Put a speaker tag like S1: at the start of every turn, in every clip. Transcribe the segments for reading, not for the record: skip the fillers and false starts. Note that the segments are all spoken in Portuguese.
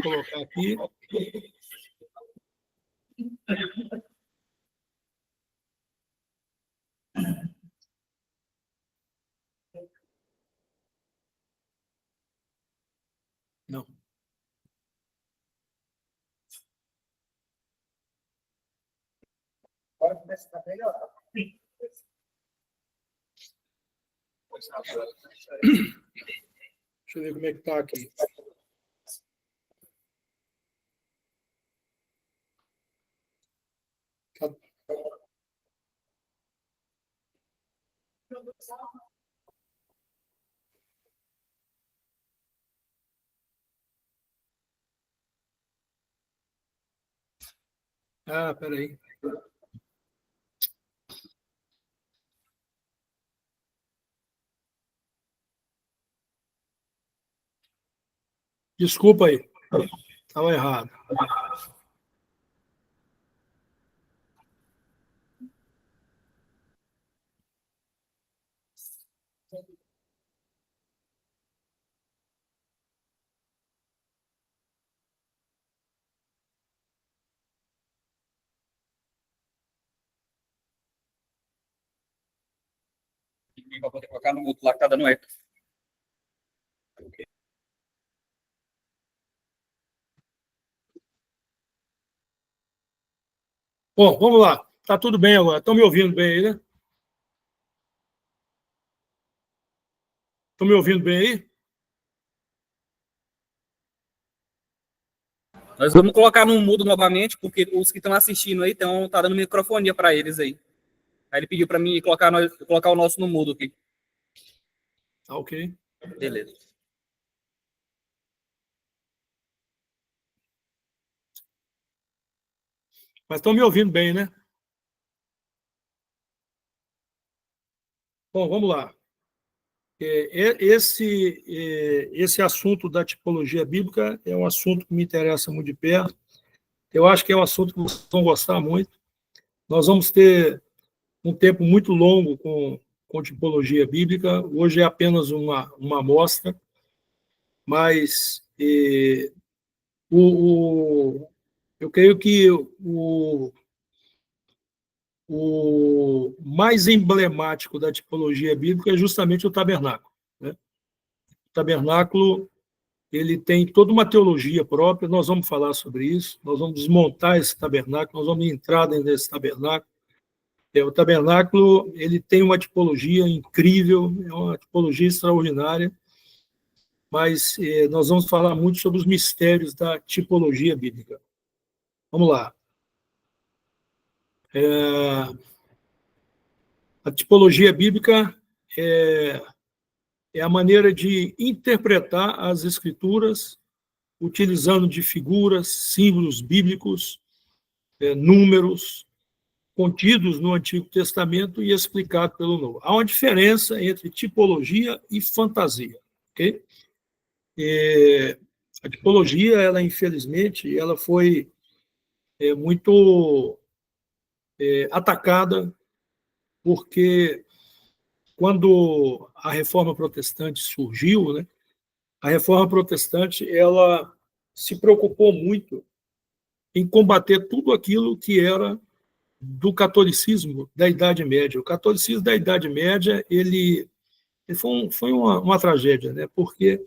S1: Vou colocar aqui. Não.
S2: Agora começa a melhorar.
S1: Deixa eu ver como é que está aqui. Ah, peraí. Desculpa aí. Estava errado.
S3: Para poder colocar no mudo lá que tá dando eco.
S1: Bom, vamos lá. Está tudo bem agora. Estão me ouvindo bem aí, né? Estão me ouvindo bem aí?
S3: Nós vamos colocar no mudo novamente, porque os que estão assistindo aí tá dando microfonia para eles aí. Aí ele pediu para mim colocar o nosso no mudo aqui.
S1: Tá ok.
S3: Beleza.
S1: Mas estão me ouvindo bem, né? Bom, vamos lá. Esse assunto da tipologia bíblica é um assunto que me interessa muito de perto. Eu acho que é um assunto que vocês vão gostar muito. Nós vamos ter um tempo muito longo com tipologia bíblica. Hoje é apenas uma amostra, mas eu creio que o mais emblemático da tipologia bíblica é justamente o tabernáculo, né? O tabernáculo, ele tem toda uma teologia própria, nós vamos falar sobre isso, nós vamos desmontar esse tabernáculo, nós vamos entrar dentro desse tabernáculo. O tabernáculo, ele tem uma tipologia incrível, é uma tipologia extraordinária, mas nós vamos falar muito sobre os mistérios da tipologia bíblica. Vamos lá. A tipologia bíblica é a maneira de interpretar as escrituras utilizando de figuras, símbolos bíblicos, números contidos no Antigo Testamento e explicado pelo Novo. Há uma diferença entre tipologia e fantasia, ok? A tipologia, ela infelizmente, ela foi muito atacada porque quando a Reforma Protestante surgiu, né, a Reforma Protestante ela se preocupou muito em combater tudo aquilo que era do catolicismo da Idade Média. O catolicismo da Idade Média ele foi uma tragédia, né? Porque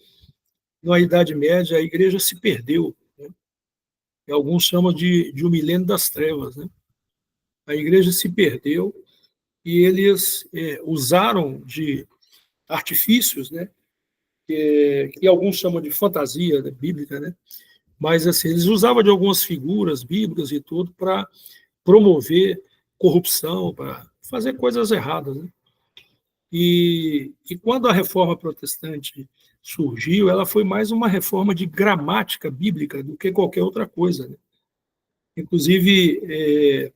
S1: na Idade Média a Igreja se perdeu, né? E alguns chamam de o milênio das trevas, né? A Igreja se perdeu e eles usaram de artifícios, né? Que alguns chamam de fantasia, né, bíblica, né? Mas assim, eles usavam de algumas figuras bíblicas e tudo para promover corrupção, para fazer coisas erradas, né? E quando a Reforma Protestante surgiu, ela foi mais uma reforma de gramática bíblica do que qualquer outra coisa, né? Inclusive,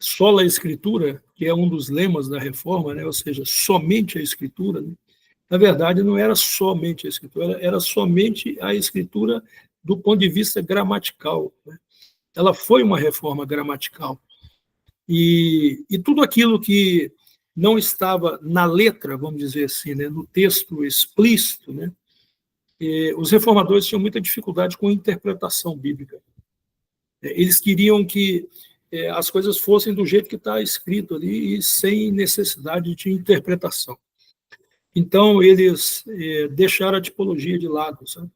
S1: sola Escritura, que é um dos lemas da Reforma, né? Ou seja, somente a Escritura, né? Na verdade, não era somente a Escritura, era somente a Escritura do ponto de vista gramatical, né? Ela foi uma reforma gramatical. E tudo aquilo que não estava na letra, vamos dizer assim, né, no texto explícito, né, os reformadores tinham muita dificuldade com a interpretação bíblica. Eles queriam que as coisas fossem do jeito que está escrito ali e sem necessidade de interpretação. Então, eles deixaram a tipologia de lado, sabe?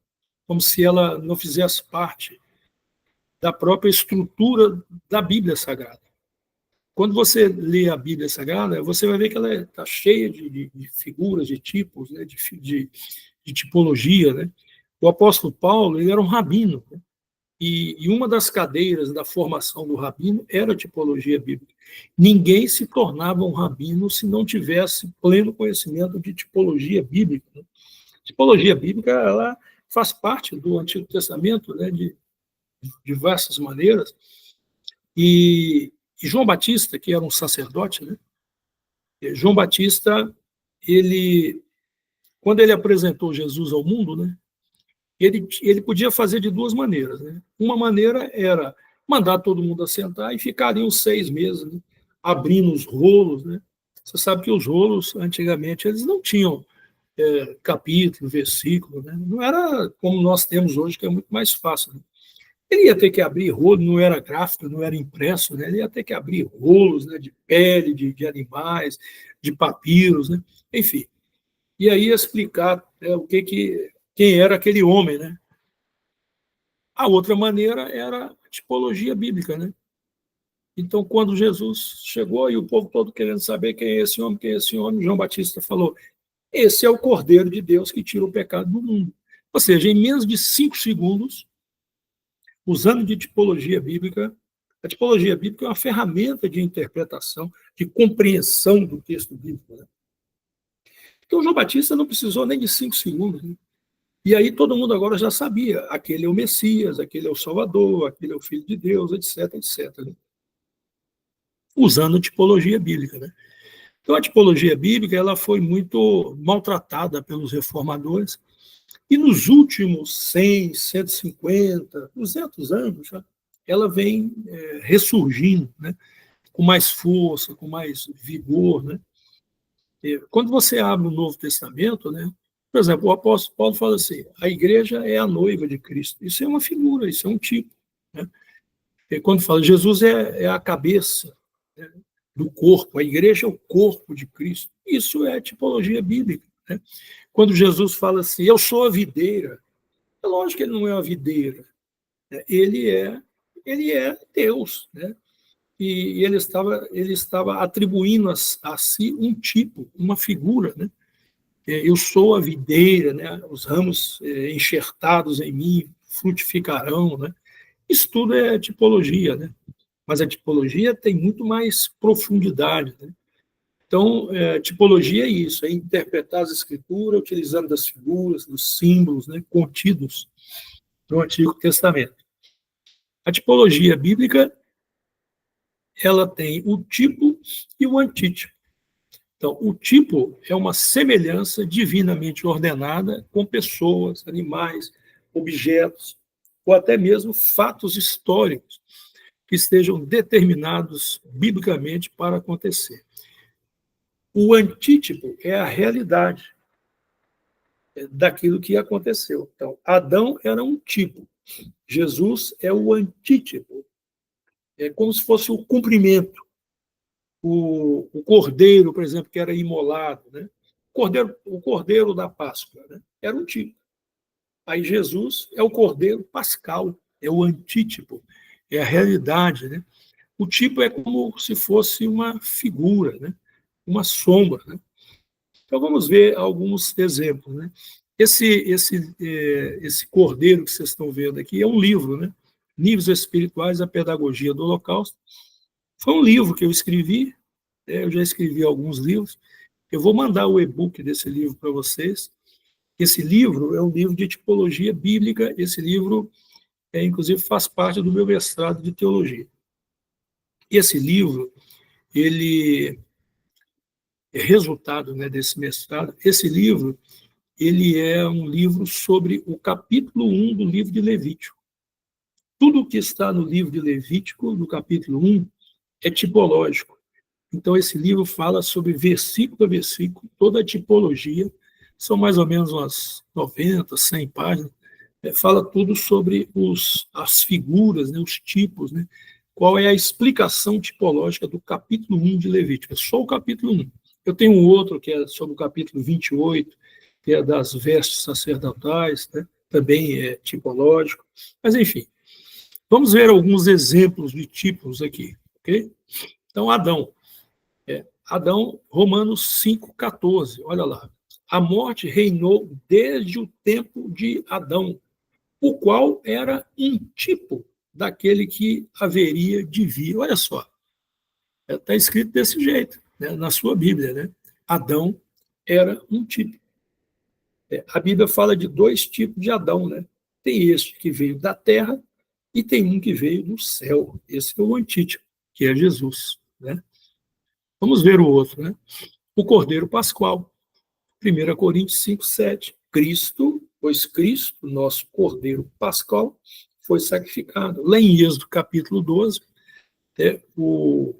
S1: Como se ela não fizesse parte da própria estrutura da Bíblia Sagrada. Quando você lê a Bíblia Sagrada, você vai ver que ela está cheia de figuras, de tipos, né, de tipologia. Né? O apóstolo Paulo, ele era um rabino, né? E uma das cadeiras da formação do rabino era a tipologia bíblica. Ninguém se tornava um rabino se não tivesse pleno conhecimento de tipologia bíblica. Né? Tipologia bíblica, ela faz parte do Antigo Testamento, né, de diversas maneiras. E João Batista, que era um sacerdote, né? João Batista, quando ele apresentou Jesus ao mundo, né, ele podia fazer de duas maneiras. Né? Uma maneira era mandar todo mundo assentar e ficar ali uns 6 meses, né, abrindo os rolos. Né? Você sabe que os rolos, antigamente, eles não tinham capítulo, versículo. Né? Não era como nós temos hoje, que é muito mais fácil. Né? Ele ia ter que abrir rolo, não era gráfico, não era impresso, né? Ele ia ter que abrir rolos, né, de pele, de animais, de papiros, né? Enfim. E aí explicar quem era aquele homem. Né? A outra maneira era a tipologia bíblica. Né? Então, quando Jesus chegou e o povo todo querendo saber quem é esse homem, João Batista falou: esse é o Cordeiro de Deus que tira o pecado do mundo. Ou seja, em menos de 5 segundos, usando de tipologia bíblica, a tipologia bíblica é uma ferramenta de interpretação, de compreensão do texto bíblico. Né? Então, João Batista não precisou nem de 5 segundos. Né? E aí todo mundo agora já sabia, aquele é o Messias, aquele é o Salvador, aquele é o Filho de Deus, etc, etc. Né? Usando tipologia bíblica. Né? Então, a tipologia bíblica ela foi muito maltratada pelos reformadores, e nos últimos 100, 150, 200 anos, ela vem ressurgindo, né? Com mais força, com mais vigor. Né? Quando você abre o Novo Testamento, né? Por exemplo, o apóstolo Paulo fala assim, a igreja é a noiva de Cristo. Isso é uma figura, isso é um tipo. Né? E quando fala Jesus é a cabeça, né, do corpo, a igreja é o corpo de Cristo. Isso é tipologia bíblica. Né? Quando Jesus fala assim, eu sou a videira, é lógico que ele não é uma videira, né? Ele é Deus, né? E ele estava atribuindo a si um tipo, uma figura, né? Eu sou a videira, né? Os ramos enxertados em mim frutificarão, né? Isso tudo é tipologia, né? Mas a tipologia tem muito mais profundidade, né? Então, tipologia é isso, é interpretar as escrituras utilizando das figuras, dos símbolos, né, contidos no Antigo Testamento. A tipologia bíblica ela tem o tipo e o antítipo. Então, o tipo é uma semelhança divinamente ordenada com pessoas, animais, objetos, ou até mesmo fatos históricos que estejam determinados biblicamente para acontecer. O antítipo é a realidade daquilo que aconteceu. Então, Adão era um tipo, Jesus é o antítipo. É como se fosse o cumprimento. O cordeiro, por exemplo, que era imolado, né? O cordeiro da Páscoa, né? Era um tipo. Aí Jesus é o cordeiro pascal, é o antítipo, é a realidade. Né? O tipo é como se fosse uma figura, né? Uma sombra. Né? Então, vamos ver alguns exemplos. Né? Esse cordeiro que vocês estão vendo aqui é um livro, né? Níveis Espirituais da Pedagogia do Holocausto. Foi um livro que eu escrevi, eu já escrevi alguns livros. Eu vou mandar o e-book desse livro para vocês. Esse livro é um livro de tipologia bíblica. Esse livro, inclusive, faz parte do meu mestrado de teologia. Esse livro, ele é resultado, né, desse mestrado. Esse livro, ele é um livro sobre o capítulo 1 do livro de Levítico. Tudo o que está no livro de Levítico, no capítulo 1, é tipológico. Então, esse livro fala sobre versículo a versículo, toda a tipologia são mais ou menos umas 90, 100 páginas, fala tudo sobre as figuras, né, os tipos, né, qual é a explicação tipológica do capítulo 1 de Levítico, é só o capítulo 1. Eu tenho um outro que é sobre o capítulo 28, que é das vestes sacerdotais, né, também é tipológico, mas enfim. Vamos ver alguns exemplos de tipos aqui, ok? Então, Adão. Adão, Romanos 5,14, olha lá. A morte reinou desde o tempo de Adão, o qual era um tipo daquele que haveria de vir. Olha só, está escrito desse jeito, né, na sua Bíblia, né? Adão era um tipo. A Bíblia fala de dois tipos de Adão, né? Tem este que veio da terra e tem um que veio do céu. Esse é o antítipo, que é Jesus, né? Vamos ver o outro, né? O Cordeiro Pascual. 1 Coríntios 5,7. Cristo, pois Cristo, nosso Cordeiro Pascual, foi sacrificado. Lá em Êxodo capítulo 12, o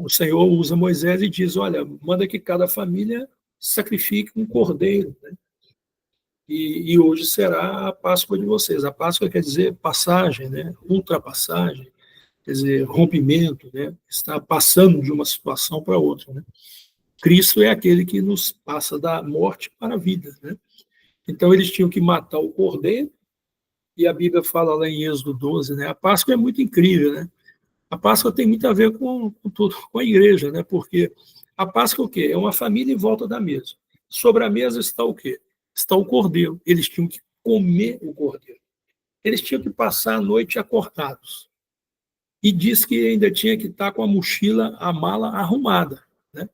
S1: Senhor usa Moisés e diz, olha, manda que cada família sacrifique um cordeiro, né? E hoje será a Páscoa de vocês. A Páscoa quer dizer passagem, né? Ultrapassagem, quer dizer rompimento, né? Está passando de uma situação para outra, né? Cristo é aquele que nos passa da morte para a vida, né? Então eles tinham que matar o cordeiro, e a Bíblia fala lá em Êxodo 12, né? A Páscoa é muito incrível, né? A Páscoa tem muito a ver com tudo, com a igreja, né? Porque a Páscoa é o quê? É uma família em volta da mesa. Sobre a mesa está o quê? Está o cordeiro. Eles tinham que comer o cordeiro. Eles tinham que passar a noite acordados. E diz que ainda tinha que estar com a mochila, a mala arrumada, né?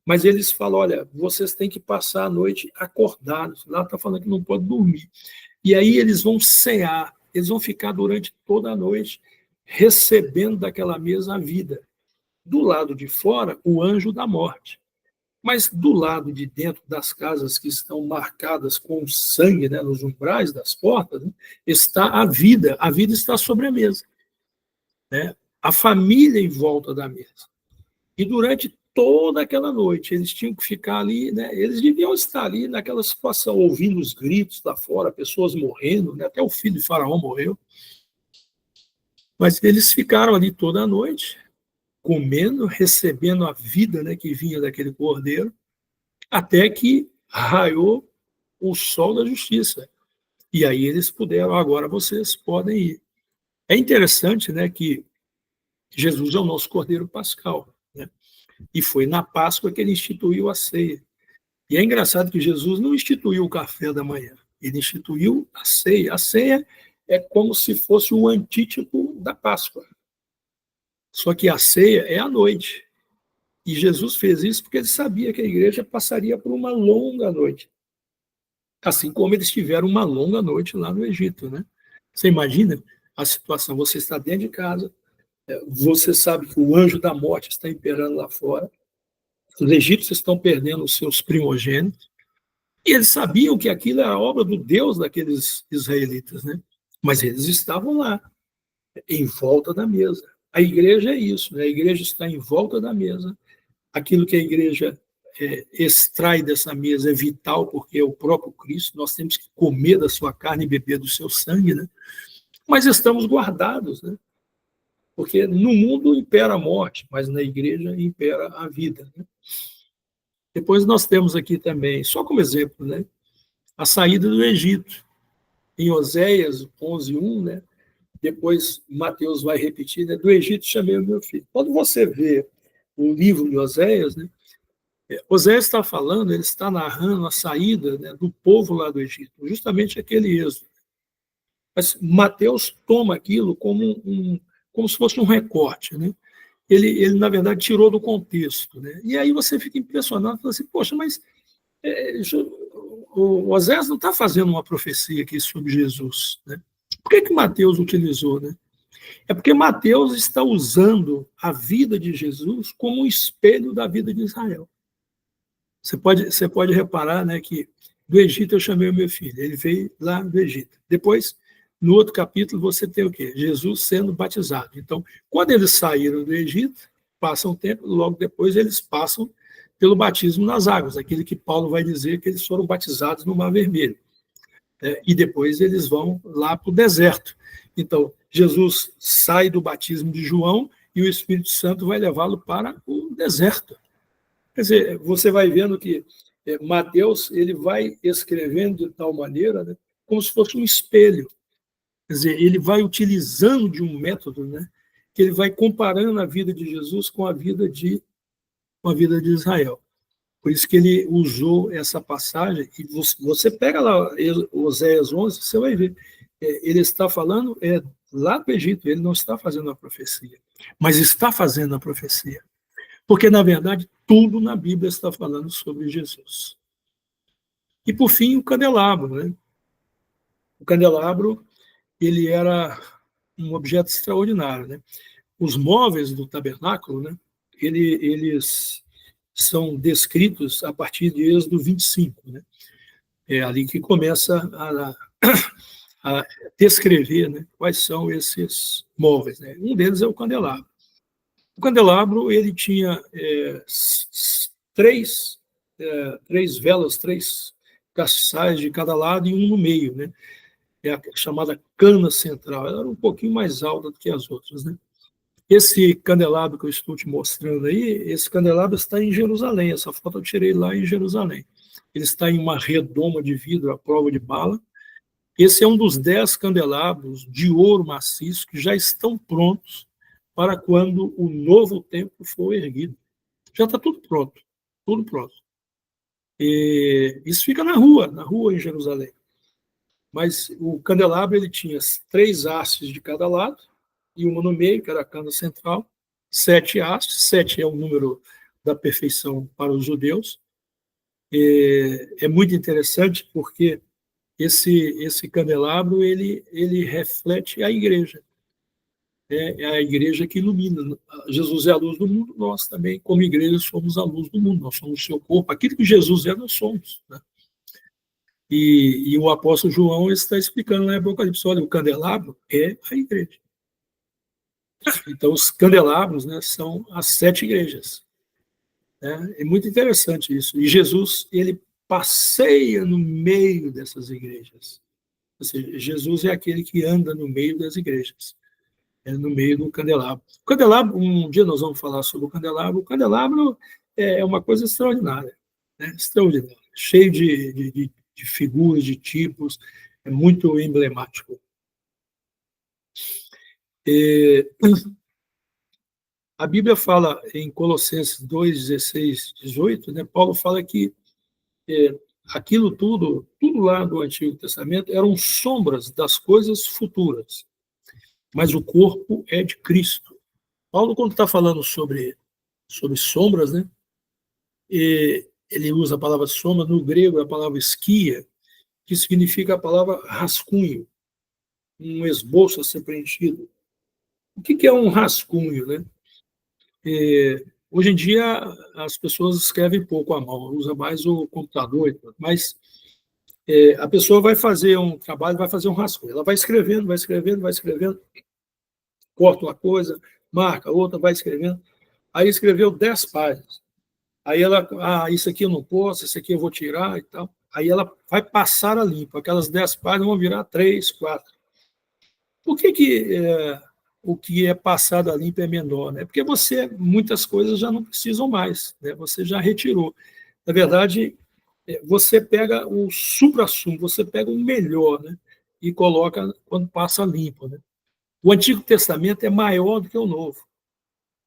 S1: Mas eles falam, olha, vocês têm que passar a noite acordados. Lá está falando que não pode dormir. E aí eles vão cear, eles vão ficar durante toda a noite recebendo daquela mesa a vida. Do lado de fora, o anjo da morte. Mas do lado de dentro das casas que estão marcadas com sangue, né, nos umbrais das portas, né, está a vida. A vida está sobre a mesa, né? A família em volta da mesa. E durante toda aquela noite, eles tinham que ficar ali, né? Eles deviam estar ali naquela situação, ouvindo os gritos lá fora, pessoas morrendo, né? Até o filho de Faraó morreu. Mas eles ficaram ali toda a noite, comendo, recebendo a vida, né, que vinha daquele cordeiro, até que raiou o sol da justiça. E aí eles puderam, agora vocês podem ir. É interessante, né, que Jesus é o nosso cordeiro pascal, né? E foi na Páscoa que ele instituiu a ceia. E é engraçado que Jesus não instituiu o café da manhã, ele instituiu a ceia. A ceia é como se fosse o antítipo da Páscoa. Só que a ceia é à noite. E Jesus fez isso porque ele sabia que a igreja passaria por uma longa noite. Assim como eles tiveram uma longa noite lá no Egito, né? Você imagina a situação, você está dentro de casa, você sabe que o anjo da morte está imperando lá fora, os egípcios estão perdendo os seus primogênitos, e eles sabiam que aquilo era obra do Deus daqueles israelitas, né? Mas eles estavam lá, em volta da mesa. A igreja é isso, né? A igreja está em volta da mesa. Aquilo que a igreja extrai dessa mesa é vital, porque é o próprio Cristo, nós temos que comer da sua carne e beber do seu sangue, né? Mas estamos guardados, né? Porque no mundo impera a morte, mas na igreja impera a vida, né? Depois nós temos aqui também, só como exemplo, né, a saída do Egito. Em Oséias 11:1, né? Depois Mateus vai repetir, né? Do Egito chamei o meu filho. Quando você vê o livro de Oséias, né? Oséias está falando, ele está narrando a saída, né, do povo lá do Egito, justamente aquele êxodo. Mas Mateus toma aquilo como se fosse um recorte, né? Ele, na verdade, tirou do contexto, né? E aí você fica impressionado, fala assim, poxa, mas o Oséias não está fazendo uma profecia aqui sobre Jesus, né? Por que Mateus utilizou, né? É porque Mateus está usando a vida de Jesus como um espelho da vida de Israel. Você pode reparar, né, que do Egito eu chamei o meu filho, ele veio lá do Egito. Depois, no outro capítulo, você tem o quê? Jesus sendo batizado. Então, quando eles saíram do Egito, passa um tempo, logo depois eles passam pelo batismo nas águas, aquele que Paulo vai dizer que eles foram batizados no Mar Vermelho. E depois eles vão lá para o deserto. Então, Jesus sai do batismo de João e o Espírito Santo vai levá-lo para o deserto. Quer dizer, você vai vendo que Mateus ele vai escrevendo de tal maneira, né, como se fosse um espelho. Quer dizer, ele vai utilizando de um método, né, que ele vai comparando a vida de Jesus com a vida de Israel. Por isso que ele usou essa passagem, e você pega lá Oséias 11, você vai ver, ele está falando lá do Egito, ele não está fazendo a profecia, mas está fazendo a profecia. Porque, na verdade, tudo na Bíblia está falando sobre Jesus. E, por fim, o candelabro. Né? O candelabro ele era um objeto extraordinário. Né? Os móveis do tabernáculo, né, eles são descritos a partir de Êxodo 25. Né? É ali que começa a descrever, né, quais são esses móveis. Né? Um deles é o candelabro. O candelabro ele tinha três velas, 3 castiçais de cada lado e um no meio. Né? É a chamada cana central. Ela era um pouquinho mais alta do que as outras. Né? Esse candelabro que eu estou te mostrando aí, esse candelabro está em Jerusalém. Essa foto eu tirei lá em Jerusalém. Ele está em uma redoma de vidro à prova de bala. Esse é um dos 10 candelabros de ouro maciço que já estão prontos para quando o novo templo for erguido. Já está tudo pronto, tudo pronto. E isso fica na rua em Jerusalém. Mas o candelabro ele tinha 3 hastes de cada lado, e uma no meio, que era a cana central, 7 hastes, 7 é o número da perfeição para os judeus. É muito interessante porque esse candelabro ele reflete a igreja. É a igreja que ilumina. Jesus é a luz do mundo, nós também, como igreja, somos a luz do mundo, nós somos o seu corpo. Aquilo que Jesus é, nós somos. Né? E o apóstolo João está explicando lá em Apocalipse, olha, o candelabro é a igreja. Então, os candelabros, né, são as 7 igrejas. Né? É muito interessante isso. E Jesus, ele passeia no meio dessas igrejas. Ou seja, Jesus é aquele que anda no meio das igrejas, no meio do candelabro. O candelabro, um dia nós vamos falar sobre o candelabro. O candelabro é uma coisa extraordinária, né? Extraordinária, cheio de figuras, de tipos, é muito emblemático. A Bíblia fala em Colossenses 2, 16, 18, né? Paulo fala que aquilo tudo lá do Antigo Testamento eram sombras das coisas futuras, mas o corpo é de Cristo. Paulo, quando está falando sobre sombras, né, ele usa a palavra sombra, no grego é a palavra esquia, que significa a palavra rascunho, um esboço a ser preenchido. O que é um rascunho? Né? Hoje em dia, as pessoas escrevem pouco à mão, usa mais o computador, mas a pessoa vai fazer um trabalho, vai fazer um rascunho. Ela vai escrevendo, corta uma coisa, marca outra, vai escrevendo. Aí escreveu 10 páginas. Aí ela, isso aqui eu não posso, isso aqui eu vou tirar e tal. Aí ela vai passar a limpo. Aquelas 10 páginas vão virar 3, 4. Por que o que é passado a limpo é menor? Né? Porque muitas coisas já não precisam mais, né? Você já retirou. Na verdade, você pega o supra-sumo, você pega o melhor, né? E coloca quando passa limpo. Né? O Antigo Testamento é maior do que o Novo,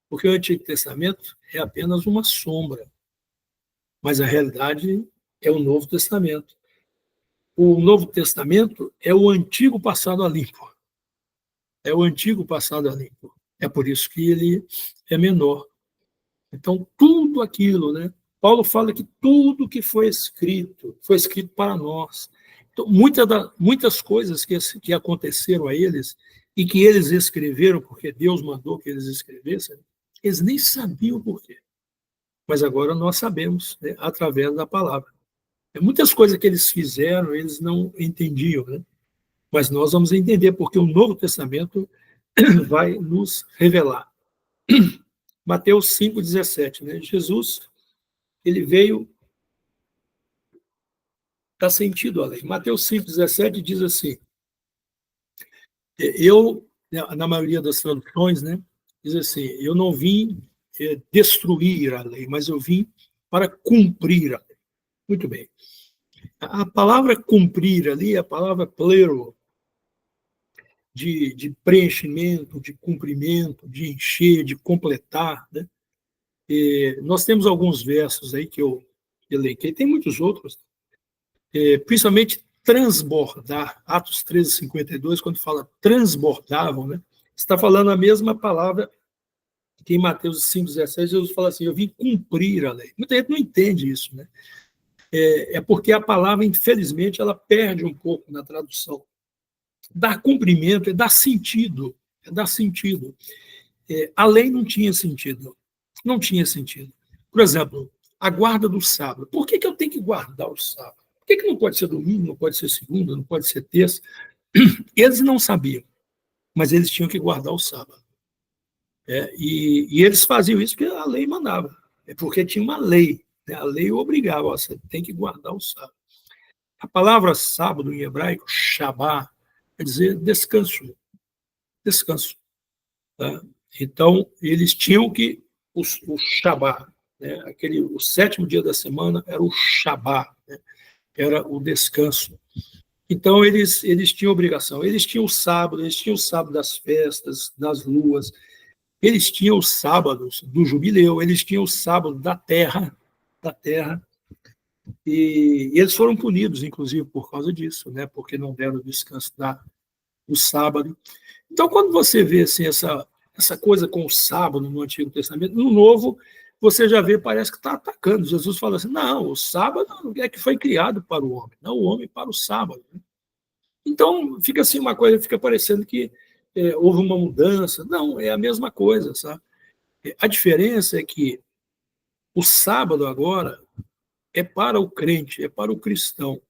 S1: porque o Antigo Testamento é apenas uma sombra, mas a realidade é o Novo Testamento. O Novo Testamento é o antigo passado a limpo. É o antigo passado a limpo. É por isso que ele é menor. Então, tudo aquilo, né? Paulo fala que tudo que foi escrito para nós. Então, muitas coisas que aconteceram a eles e que eles escreveram, porque Deus mandou que eles escrevessem, eles nem sabiam por quê. Mas agora nós sabemos, né, através da palavra. Muitas coisas que eles fizeram, eles não entendiam, né? Mas nós vamos entender, porque o Novo Testamento vai nos revelar. Mateus 5,17, né? Jesus ele veio dar sentido à lei. Mateus 5,17 diz assim, na maioria das traduções, né, diz assim, eu não vim destruir a lei, mas eu vim para cumprir a lei. Muito bem. A palavra cumprir ali é a palavra plero, de preenchimento, de cumprimento, de encher, de completar. Né? Nós temos alguns versos aí que eu elenquei, tem muitos outros, principalmente transbordar, Atos 13:52, quando fala transbordavam, né? Está falando a mesma palavra que em Mateus 5,17, Jesus fala assim, eu vim cumprir a lei. Muita gente não entende isso, né? É porque a palavra, infelizmente, ela perde um pouco na tradução. Dar cumprimento é dar sentido, é dar sentido. A lei não tinha sentido, não tinha sentido. Por exemplo, a guarda do sábado. Por que eu tenho que guardar o sábado? Por que não pode ser domingo, não pode ser segunda, não pode ser terça? Eles não sabiam, mas eles tinham que guardar o sábado. E eles faziam isso porque a lei mandava, porque tinha uma lei, né? A lei obrigava, você tem que guardar o sábado. A palavra sábado em hebraico, Shabá, quer dizer descanso, descanso. Tá? Então, eles tinham que, o Shabá, né? O sétimo dia da semana era o Shabá, né? Era o descanso. Então, eles tinham obrigação, eles tinham o sábado das festas, das luas, eles tinham os sábados do jubileu, eles tinham o sábado da terra, e eles foram punidos, inclusive, por causa disso, né? Porque não deram descanso do sábado. Então, quando você vê assim, essa coisa com o sábado no Antigo Testamento, no Novo, você já vê, parece que está atacando. Jesus fala assim, não, o sábado é que foi criado para o homem, não o homem para o sábado. Então, fica assim uma coisa, fica parecendo que houve uma mudança. Não, é a mesma coisa, sabe? A diferença é que o sábado agora é para o crente, é para o cristão.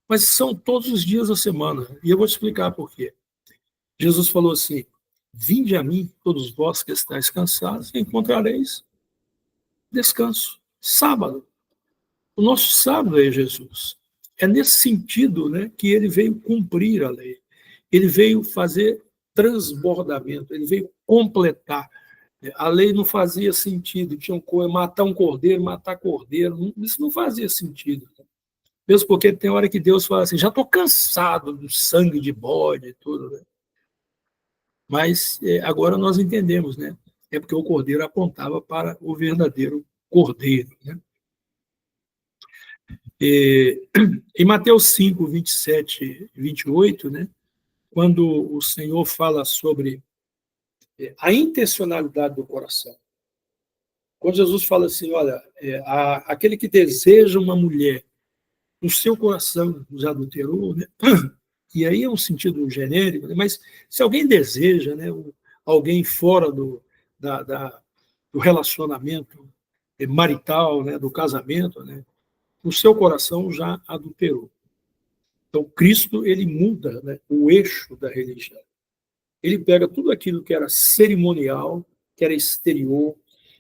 S1: Mas são todos os dias da semana. E eu vou te explicar por quê. Jesus falou assim, vinde a mim, todos vós que estáis cansados, e encontrareis descanso. Sábado. O nosso sábado é Jesus. É nesse sentido, né, que ele veio cumprir a lei. Ele veio fazer transbordamento, ele veio completar. A lei não fazia sentido, tinha matar um cordeiro, matar cordeiro, isso não fazia sentido. Mesmo porque tem hora que Deus fala assim, já estou cansado do sangue de bode e tudo. Né? Mas agora nós entendemos, né? É porque o cordeiro apontava para o verdadeiro cordeiro. Né? Em Mateus 5, 27 e 28, né? Quando o Senhor fala sobre a intencionalidade do coração. Quando Jesus fala assim, olha, aquele que deseja uma mulher no seu coração já adulterou, né? E aí é um sentido genérico, né? Mas se alguém deseja, né, alguém fora do relacionamento marital, né, do casamento, né, o seu coração já adulterou. Então, Cristo, ele muda, né, o eixo da religião. Ele pega tudo aquilo que era cerimonial, que era exterior,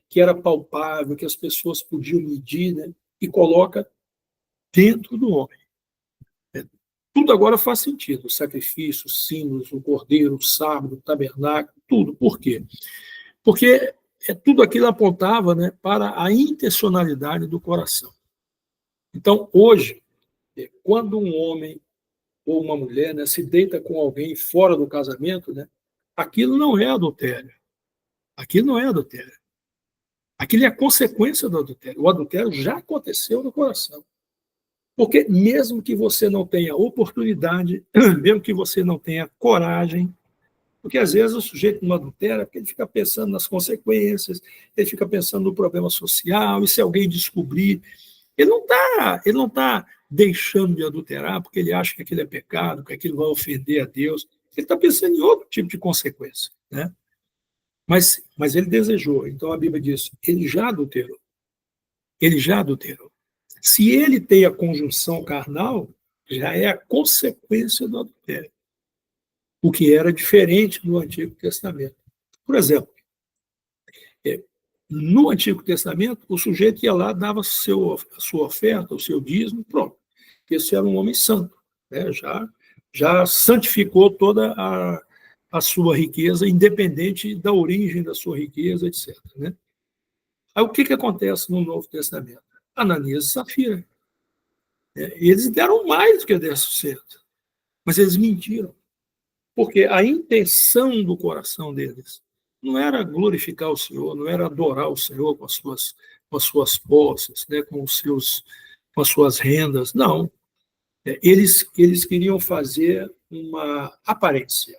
S1: que era palpável, que as pessoas podiam medir, né, e coloca dentro do homem. Tudo agora faz sentido, o sacrifício, os símbolos, o cordeiro, o sábado, o tabernáculo, tudo. Por quê? Porque tudo aquilo apontava, né, para a intencionalidade do coração. Então, hoje, quando um homem ou uma mulher, né, se deita com alguém fora do casamento, né, aquilo não é adultério. Aquilo não é adultério. Aquilo é a consequência do adultério. O adultério já aconteceu no coração. Porque mesmo que você não tenha oportunidade, mesmo que você não tenha coragem, porque às vezes o sujeito não adultera, porque ele fica pensando nas consequências, ele fica pensando no problema social, e se alguém descobrir, ele não tá deixando de adulterar porque ele acha que aquilo é pecado, que aquilo vai ofender a Deus. Ele está pensando em outro tipo de consequência. Né? Mas ele desejou. Então a Bíblia diz, ele já adulterou. Ele já adulterou. Se ele tem a conjunção carnal, já é a consequência do adultério, o que era diferente do Antigo Testamento. Por exemplo, No Antigo Testamento, o sujeito ia lá, dava a sua oferta, o seu dízimo, pronto. Esse era um homem santo, né? Já santificou toda a sua riqueza, independente da origem da sua riqueza, etc. Né? Aí o que acontece no Novo Testamento? Ananias e Safira. Né? Eles deram mais do que 10%, mas eles mentiram. Porque a intenção do coração deles não era glorificar o Senhor, não era adorar o Senhor com as suas posses, né, com as suas rendas, não. Eles queriam fazer uma aparência,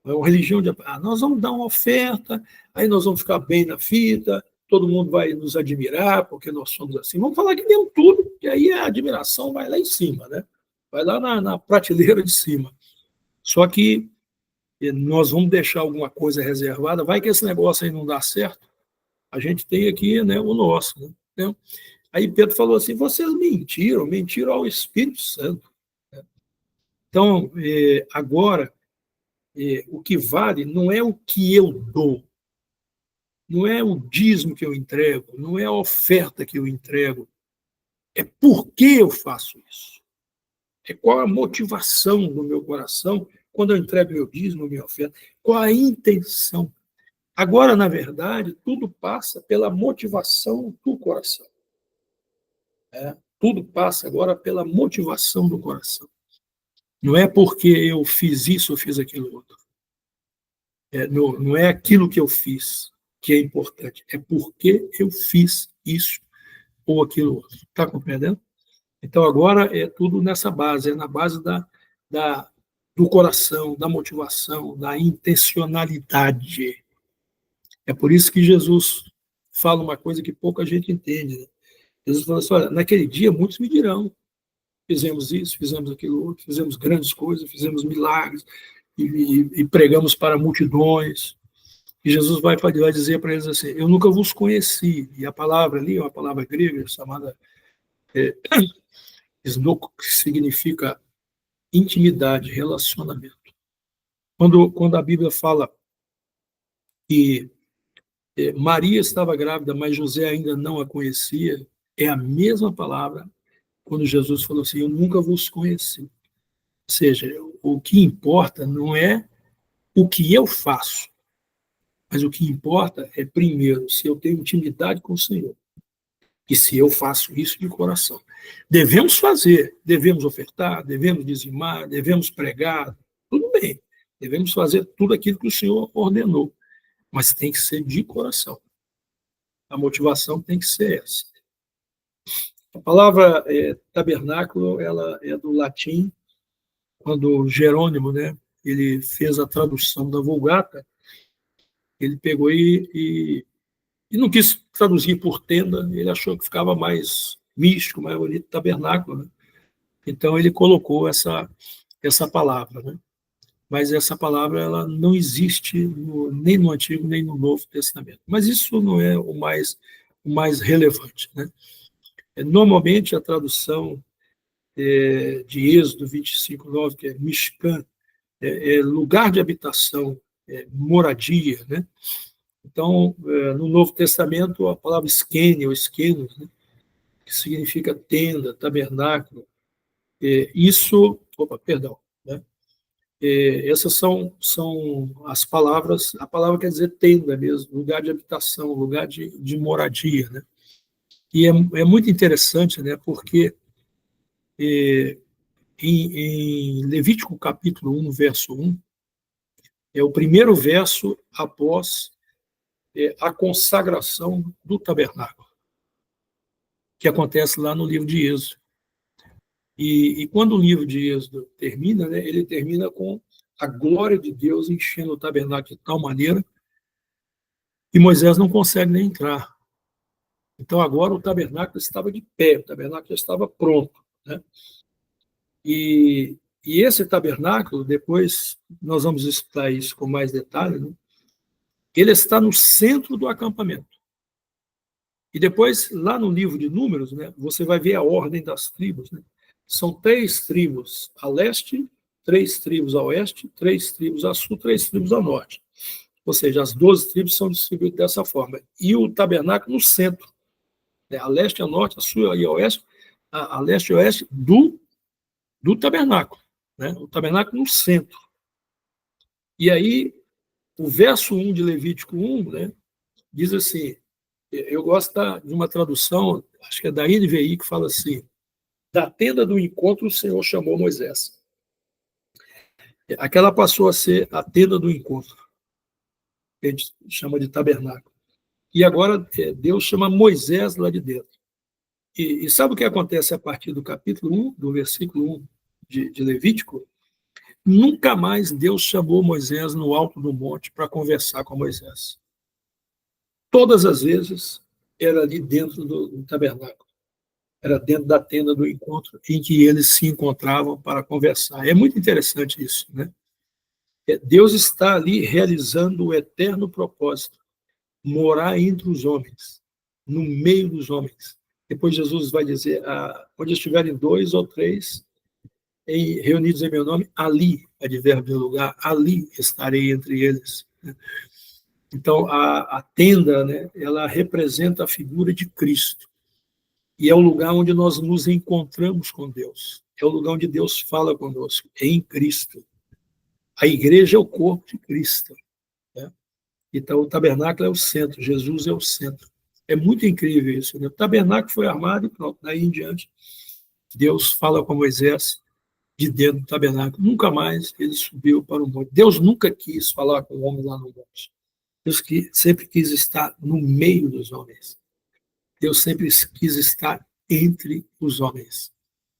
S1: uma religião de nós vamos dar uma oferta, aí nós vamos ficar bem na fita, todo mundo vai nos admirar porque nós somos assim. Vamos falar que demos tudo, e aí a admiração vai lá em cima, né? Vai lá na prateleira de cima. Só que nós vamos deixar alguma coisa reservada, vai que esse negócio aí não dá certo, a gente tem aqui, né, o nosso. Né? Então, aí Pedro falou assim, vocês mentiram ao Espírito Santo. Então, agora, o que vale não é o que eu dou, não é o dízimo que eu entrego, não é a oferta que eu entrego, é por que eu faço isso. É qual a motivação do meu coração quando eu entrego meu dízimo, minha oferta, qual a intenção. Agora, na verdade, tudo passa pela motivação do coração. Tudo passa agora pela motivação do coração. Não é porque eu fiz isso ou fiz aquilo outro. Não é aquilo que eu fiz que é importante, é porque eu fiz isso ou aquilo outro. Está compreendendo? Então, agora é tudo nessa base, é na base do coração, da motivação, da intencionalidade. É por isso que Jesus fala uma coisa que pouca gente entende. Né? Jesus fala assim, olha, naquele dia muitos me dirão, fizemos isso, fizemos aquilo outro, fizemos grandes coisas, fizemos milagres, e pregamos para multidões. E Jesus vai dizer para eles assim, eu nunca vos conheci. E a palavra ali é uma palavra grega chamada snok, que significa intimidade, relacionamento. Quando a Bíblia fala que Maria estava grávida, mas José ainda não a conhecia, é a mesma palavra quando Jesus falou assim, eu nunca vos conheci. Ou seja, o que importa não é o que eu faço, mas o que importa é, primeiro, se eu tenho intimidade com o Senhor e se eu faço isso de coração. Devemos fazer, devemos ofertar, devemos dizimar, devemos pregar, tudo bem. Devemos fazer tudo aquilo que o Senhor ordenou, mas tem que ser de coração. A motivação tem que ser essa. A palavra tabernáculo, ela é do latim, quando Jerônimo, né, ele fez a tradução da Vulgata, ele pegou e não quis traduzir por tenda, ele achou que ficava mais místico, mais bonito, tabernáculo. Né? Então, ele colocou essa palavra. Né? Mas essa palavra ela não existe nem no Antigo, nem no Novo Testamento. Mas isso não é o mais relevante. Né? Normalmente, a tradução de Êxodo 25:9, que é Mishkan, lugar de habitação, moradia. Né? Então, no Novo Testamento, a palavra skene, ou esquenos, né? Que significa tenda, tabernáculo, né? Essas são as palavras, a palavra quer dizer tenda mesmo, lugar de habitação, lugar de moradia. Né? E é muito interessante, né, porque em Levítico capítulo 1, verso 1, é o primeiro verso após a consagração do tabernáculo, que acontece lá no livro de Êxodo. E quando o livro de Êxodo termina, né, ele termina com a glória de Deus enchendo o tabernáculo de tal maneira que Moisés não consegue nem entrar. Então agora o tabernáculo estava de pé, o tabernáculo já estava pronto. Né? E esse tabernáculo, depois nós vamos estudar isso com mais detalhe, né? Ele está no centro do acampamento. E depois, lá no livro de Números, né, você vai ver a ordem das tribos. Né? São 3 tribos a leste, 3 tribos a oeste, 3 tribos a sul, 3 tribos a norte. Ou seja, as 12 tribos são distribuídas dessa forma. E o tabernáculo no centro, né? A leste, a norte, a sul e a oeste, a leste e oeste do tabernáculo, né? O tabernáculo no centro. E aí, o verso 1 de Levítico 1, né, diz assim, eu gosto de uma tradução, acho que é da NVI, que fala assim, da tenda do encontro o Senhor chamou Moisés. Aquela passou a ser a tenda do encontro, que a gente chama de tabernáculo. E agora Deus chama Moisés lá de dentro. E sabe o que acontece a partir do capítulo 1, do versículo 1 de Levítico? Nunca mais Deus chamou Moisés no alto do monte para conversar com Moisés. Todas as vezes era ali dentro do tabernáculo. Era dentro da tenda do encontro em que eles se encontravam para conversar. É muito interessante isso, né? Deus está ali realizando o eterno propósito, morar entre os homens, no meio dos homens. Depois Jesus vai dizer, onde estiverem 2 ou 3 reunidos em meu nome, ali, advérbio de lugar, ali estarei entre eles. Então, a tenda, né, ela representa a figura de Cristo. E é o lugar onde nós nos encontramos com Deus. É o lugar onde Deus fala conosco, em Cristo. A igreja é o corpo de Cristo. Né? Então, o tabernáculo é o centro, Jesus é o centro. É muito incrível isso. Né? O tabernáculo foi armado e pronto, daí em diante, Deus fala com Moisés de dentro do tabernáculo. Nunca mais ele subiu para o monte. Deus nunca quis falar com o homem lá no monte. Deus sempre quis estar no meio dos homens. Deus sempre quis estar entre os homens.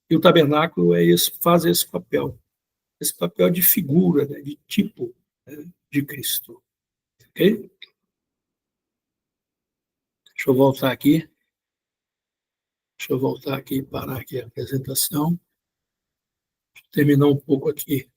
S1: E o tabernáculo faz esse papel de figura, né, de tipo, né, de Cristo. Ok? Deixa eu voltar aqui. Deixa eu voltar aqui e parar aqui a apresentação. Terminar um pouco aqui